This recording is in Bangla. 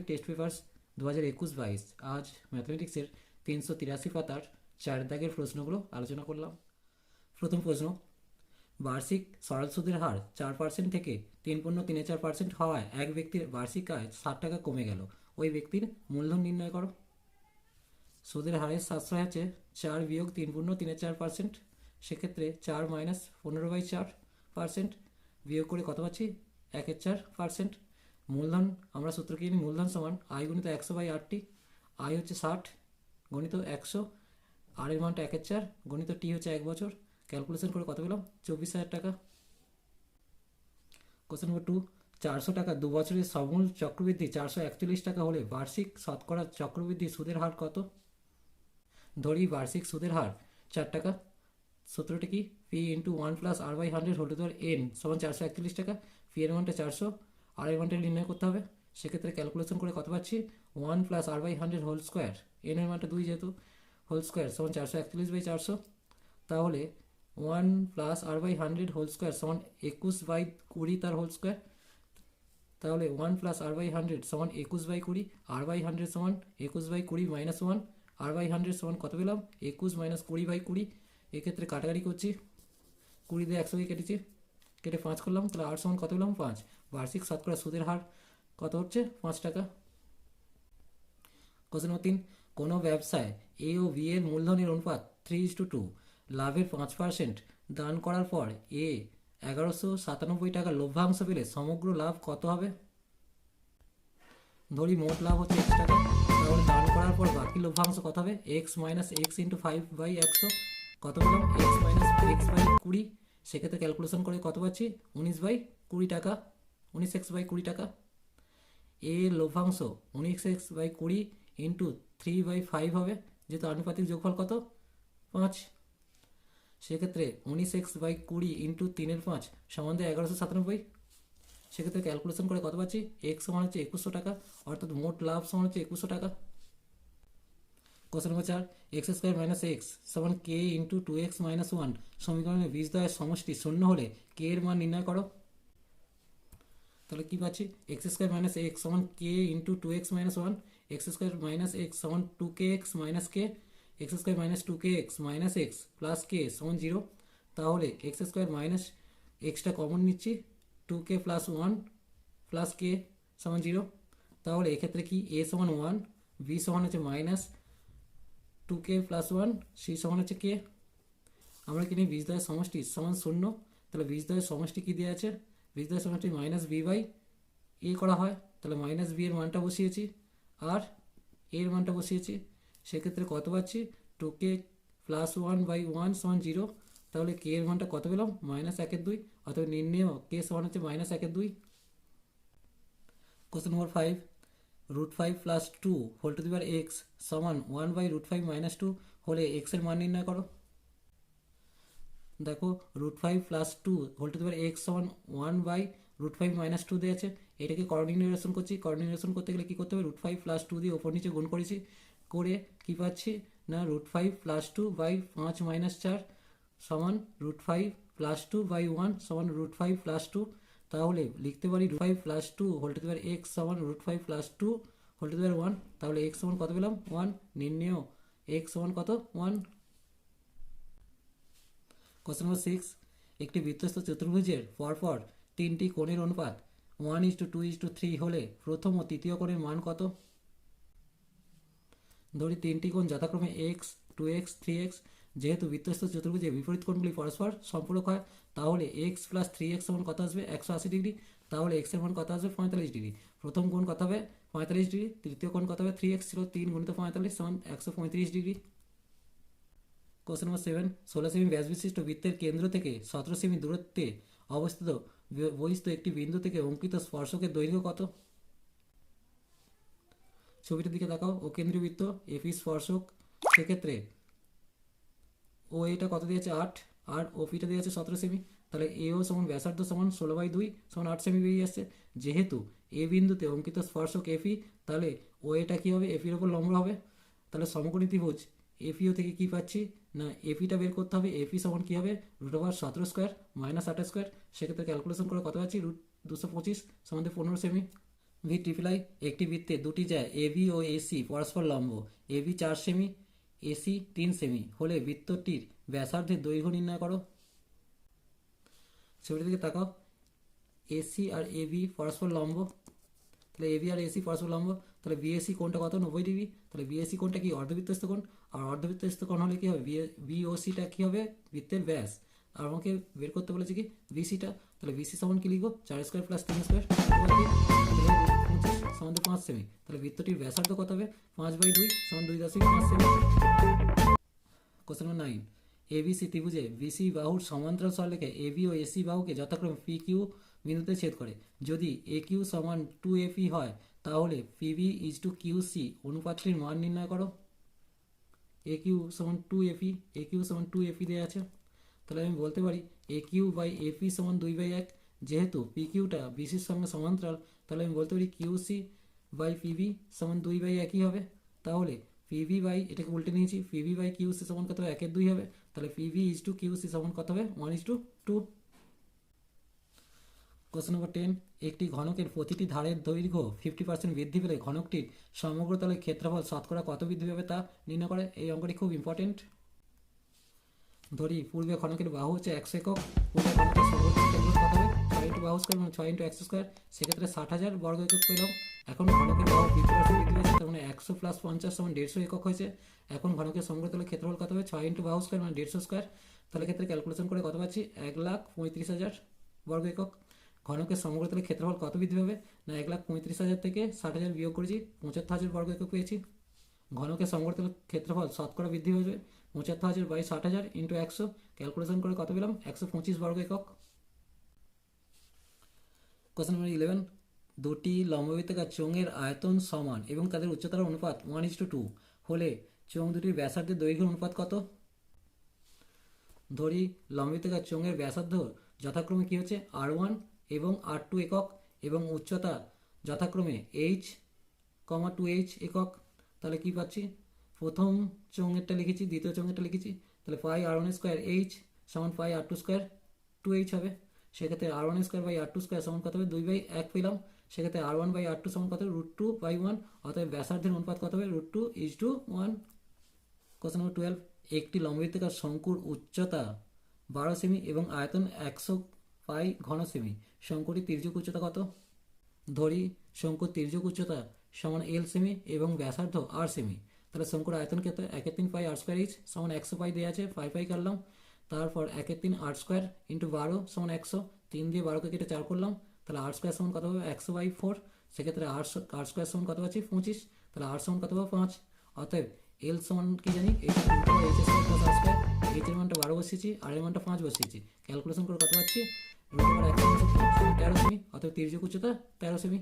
Test papers 2021-22। আজ ম্যাথমেটিক্সের 383 পাতার 4 দাগের প্রশ্নগুলো আলোচনা করলাম। প্রথম প্রশ্ন, বার্ষিক সরল সুদের হার 4% থেকে 3.34% হওয়ায় এক ব্যক্তির বার্ষিক আয় 60 টাকা কমে গেল, ওই ব্যক্তির মূলধন নির্ণয় করো। সুদের হারের সাশ্রয় আছে 4 বিয়োগ 3.34%, সেক্ষেত্রে 4 মাইনাস 15/4% বিয়োগ করে কত পাচ্ছি? 1/4%। মূলধন আমরা সূত্র কি জানি? মূলধন সমান আয় গুণিত 100/8টি। আয় হচ্ছে 60 গণিত 100, আর এর মানটা 1/4 গণিত টি হচ্ছে 1 বছর। ক্যালকুলেশন করে কত পেলাম? 24,000 টাকা। কোশ্চেন নম্বর 2, 400 টাকা 2 বছরের সমূল চক্রবৃদ্ধি 441 টাকা হলে বার্ষিক শতকরা চক্রবৃদ্ধি সুদের হার কত? ধরি বার্ষিক সুদের হার 4 টাকা। সূত্রটি কি? P into 1+r/100 whole to the power n সমান 441 টাকা। পি এর মানটা 400, আর এর মানটা নির্ণয় করতে হবে। সেক্ষেত্রে ক্যালকুলেশন করে কত পাচ্ছি? 1+r/100 হোল স্কোয়ার, n এর মানটা 2 যেহেতু, হোল স্কোয়ার সমান 441/400। তাহলে 1+r/100 হোল স্কোয়ার সমান 21/20 তার হোল স্কোয়ার। তাহলে 1+r/100 সমান 21/20, r/100 সমান 21/20 মাইনাস 1, r/100 সমান কত পেলাম? 21 মাইনাস 20/20। এক্ষেত্রে কাটাকাটি করছি, 20 দিয়ে 100কে কেটেছি, কেটে 5 করলাম, তাহলে আর সমান কত পেলাম? 5। বার্ষিক শতকরা সুদের হার কত হচ্ছে? 5 টাকা। কোশ্চেন নম্বর 3, কোনো ব্যবসায় এ ও বি এর মূলধনের অনুপাত 3:2, লাভের 5% দান করার পর এ 1197 টাকা লভ্যাংশ পেলে সমগ্র লাভ কত হবে? ধরি মোট লাভ হচ্ছে x টাকা, তাহলে দান করার পর বাকি লভ্যাংশ কত হবে? x minus x into 5/100। কত পেলাম? x minus x/20। সেক্ষেত্রে ক্যালকুলেশন করে কত পাচ্ছি? 19/20 টাকা, 19x/20 টাকা। এ লভ্যাংশ 19x/20 ইন্টু 3/5 হবে, যেহেতু আনুপাতিক যোগফল কত? 5। সেক্ষেত্রে 19x/20 ইন্টু 3/5 সমান 1197। সেক্ষেত্রে ক্যালকুলেশন করে কত পাচ্ছি? এক্স সমান হচ্ছে 2100 টাকা, অর্থাৎ মোট লাভ সমান হচ্ছে 2100 টাকা। Question number 4, x² minus x সমান কে ইন্টু 2x মাইনাস 1 সমীকরণের বীজদ্বয়ের সমষ্টি শূন্য হলে কে এর মান নির্ণয় করো। তাহলে কি পাচ্ছি? x² মাইনাস এক্স সমান k into 2x minus 1, x² minus x সমান 2kx minus k, x² minus 2kx minus x plus k সমান 0। তাহলে x² মাইনাস এক্সটা কমন নিচ্ছি, 2k প্লাস 1 প্লাস কে সমান 0। তাহলে এক্ষেত্রে কি? a সমান 1, b সমান হচ্ছে মাইনাস 2k প্লাস 1, c সমান হচ্ছে কে। আমরা কি নিই? বীজদ্বয়ের সমষ্টি সমান 0। তাহলে বীজদ্বয়ের সমষ্টি কি দেওয়া আছে? বীজদ্বয়ের সমষ্টি মাইনাস b/a করা হয়। তাহলে মাইনাস b এর মানটা বসিয়েছি আর a এর মানটা বসিয়েছি। সেক্ষেত্রে কত পাচ্ছি? 2k প্লাস 1/1 সমান 0। তাহলে কে এর মানটা কত পেলাম? -1/2। অথবা নির্ণেয় কে সমান হচ্ছে -1/2। Question number 5, √5 plus 2 whole to the power x সমান 1/√5 মাইনাস 2 হলে x এর মান নির্ণয় করো। দেখো, √5 plus 2 whole to the power x সমান 1/√5 মাইনাস 2 দিয়ে আছে। এটাকে করণীয় নিরসন করছি। করণীয় নিরসন করতে গেলে কী করতে হবে? √5 প্লাস 2 দিয়ে ওপর নিচে গুণ করেছি, করে কী পাচ্ছি? না √5 প্লাস 2/5 মাইনাস 4 সমান √5 প্লাস 2/1 সমান √5 প্লাস 2। তাহলে লিখতে পারি √5 plus 2 whole to the power x সমান √5 plus 2 whole to the power 1। তাহলে x সমান কত পেলাম? 1। নির্ণেয় x সমান কত? 1। কোশ্চেন নম্বর 6, একটি বৃত্তস্থ চতুর্ভুজের পরপর 3টি কোণের অনুপাত 1:2:3 হলে প্রথম ও তৃতীয় কোণের মান কত? ধরি 3টি কোণ যথাক্রমে x, 2x, 3x। যেহেতু বৃত্তস্থ চতুর্ভুজে বিপরীত কোণগুলি পরস্পর সম্পূরক হয়, তাহলে x প্লাস 3x সমান কত আসবে? 180 ডিগ্রি। তাহলে x এর মান কত আসবে? 45 ডিগ্রি। প্রথম কোণ কত হবে? 45 ডিগ্রি। তৃতীয় কোণ কত হবে? 3x ছিল, 3 গুণিত 45 সমান 135 ডিগ্রি। কোশ্চেন নম্বর 7, 16 সেমি ব্যাস বিশিষ্ট বৃত্তের কেন্দ্র থেকে 17 সেমি দূরত্বে অবস্থিত বহিস্থ একটি বিন্দু থেকে অঙ্কিত স্পর্শকের দৈর্ঘ্য কত? ছবিটার দিকে তাকাও। ও কেন্দ্রীয় বৃত্ত, এপি স্পর্শক। সেক্ষেত্রে ও এটা কত দিয়েছে? 8, আর ওপিটা দিয়েছে 17 সেমি। তাহলে এও সমান ব্যাসার্ধ সমান 16/2 সমান 8 সেমি বেরিয়ে আসছে। যেহেতু এ বিন্দুতে অঙ্কিত স্পর্শক এপি, তাহলে ও এটা কী হবে? এপির ওপর লম্ব হবে। তাহলে সমকোণী ত্রিভুজ এপিও থেকে কি পাচ্ছি? না এপিটা বের করতে হবে। এপি সমান কী হবে? √17² মাইনাস 8²। সেক্ষেত্রে ক্যালকুলেশন করে কত পাচ্ছি? √225 সমান 15 সেমি। ভি ট্রিপল আই একটি বৃত্তে দুটি যায় এবি ও এসি পরস্পর লম্ব, এবি 4 সেমি এসি 3 সেমি হলে বৃত্তটির ব্যাসার্ধের দৈর্ঘ্য নির্ণয় করো। ছবিটির দিকে তাকাও, এসি আর এবি পরস্পর লম্ব, তাহলে এবি আর এসি পরস্পর লম্ব, তাহলে বিএসি কোণটা কত 90 ডিগ্রি, তাহলে বিএসি কোণটা কি অর্ধবৃত্তস্থ কোণ, আর অর্ধবৃত্তস্থ কোণ হলে কি হবে বিওসিটা কি হবে বৃত্তের ব্যাস, আর আমাকে বের করতে বলেছে কি বিসিটা, তাহলে বিসি সমান কি লিখবো 4 স্কোয়ার প্লাস 3 স্কোয়ার 25 সমান 5 সেমি, তাহলে বৃত্তটির ব্যাসার্ধ কত হবে 5/2 সমান 2.5 সেমি। কোশ্চেন নম্বর 9, এবিসি ত্রিভুজে বিসি বাহুর সমান্তরাল সরলরেখে এবি ও এসি বাহুকে যথাক্রমে পি কিউ বিন্দুতে ছেদ করে। যদি এ কিউ সমান 2AP হয় তাহলে পিবি ইজ টু কিউসি অনুপাতটির মান নির্ণয় করো। এ কিউ সমান 2AP, এ কিউ সমান 2AP দেওয়া আছে, তাহলে আমি বলতে পারি এ কিউ বাই এপি সমান 2/1, যেহেতু পি কিউটা বিসির সঙ্গে সমান্তরাল তাহলে আমি বলতে পারি কিউসি বাই পিবি সমান 2/1 হবে। তাহলে পিবি বাই, এটাকে উল্টে নিয়েছি, পিবি বাই কিউসি সমান কত হবে 1/2 হবে, তাহলে পিবি ইজ টু কিউসি সমান কত হবে 1:2। কোশ্চেন নম্বর 10, একটি ঘনকের প্রতিটি ধারের দৈর্ঘ্য 50% বৃদ্ধি পেলে ঘনকটির সমগ্র তলের ক্ষেত্রফল শতকরা কত বৃদ্ধি পাবে তা নির্ণয় করে। এই অঙ্কটি খুব ইম্পর্টেন্ট। ধরি পূর্বে ঘনকের বাহু হচ্ছে 100 একক, পূর্বে ঘনকের সমগ্র ক্ষেত্রফল কত হবে 6 ইন্টু বাহু স্কোয়ার মানে 6 ইন্টু এক্স স্কোয়ার, সেক্ষেত্রে 60,000 বর্গ একক পেলাম। এখন ঘনকের বাহু 50% বৃদ্ধি পেয়েছে, তার মানে 100 প্লাস 50 সমান 150 একক হয়েছে। এখন ঘনকের সমগ্র তলের ক্ষেত্রফল কত হবে 6 ইন্টু বাহু স্কোয়ার মানে 150 স্কোয়ার, তাহলে ক্ষেত্রে ক্যালকুলেশন করে কত পাচ্ছি 1,35,000 বর্গ একক। ঘনকের সমগ্র তলের ক্ষেত্রফল কত বৃদ্ধি পাবে না 1,35,000 থেকে 60,000 বিয়োগ করেছি 75,000 বর্গ একক পেয়েছি। ঘনকের সমগ্র তলের ক্ষেত্রফল শতকরা বৃদ্ধি হয়ে যাবে 75,000 বাই 60,000 ইন্টু 100, ক্যালকুলেশন করে কত পেলাম 125 বর্গ একক। কোশ্চেন নম্বর 11, দুটি লম্ববৃত্তাকার চোঙের আয়তন সমান এবং তাদের উচ্চতার অনুপাত 1:2 হলে চোঙ দুটির ব্যাসার্ধের দৈর্ঘ্যের অনুপাত কত। ধরি লম্ববৃত্তাকার চোঙের ব্যাসার্ধ যথাক্রমে কি হচ্ছে R1 এবং R2 একক এবং উচ্চতা যথাক্রমে h, 2h একক, তাহলে কি পাচ্ছি প্রথম চোঙেরটা লিখেছি দ্বিতীয় চোঙেরটা লিখেছি, তাহলে পাই R1 স্কোয়ার h সমান পাই R2 স্কোয়ার 2h হবে, সেক্ষেত্রে R1 square by R2 square সমান কত হবে 2/1 পেলাম, সেক্ষেত্রে R1 বাই R2 সমান কত হবে √2/1, অতএব ব্যাসার্ধের অনুপাত কত হবে √2:1। কোশ্চেন নম্বর 12, একটি লম্ববৃত্তাকার শঙ্কুর উচ্চতা 12 সেমি এবং আয়তন 100 পাই ঘন সেমি, শঙ্কুটির তির্যক উচ্চতা কত। ধরি শঙ্কুর তির্যক উচ্চতা সমান L সেমি এবং ব্যাসার্ধ R সেমি, তাহলে শঙ্কুর আয়তন কত 1/3 পাই R স্কোয়ার h সমান 100 পাই দেওয়া আছে 5 পাই কাটলাম, তারপর 1/3 R স্কোয়ার ইন্টু 12 সমান 100, 3 দিয়ে 12কে কেটে 4 করলাম, তাহলে R স্কোয়ার সমান কত হবে 100/4, সেক্ষেত্রে R স্কোয়ার সমান কত পাচ্ছি 25, তাহলে R সমান কত হবে 5, অতএব L সমান কি জানি h square plus R square, h এর মানটা 12 বসিয়েছি আর এর মানটা 5 বসিয়েছি, ক্যালকুলেশন করে কত পাচ্ছি √113 সেমি, অতএব তির্যক উচ্চতা 13 সেমি।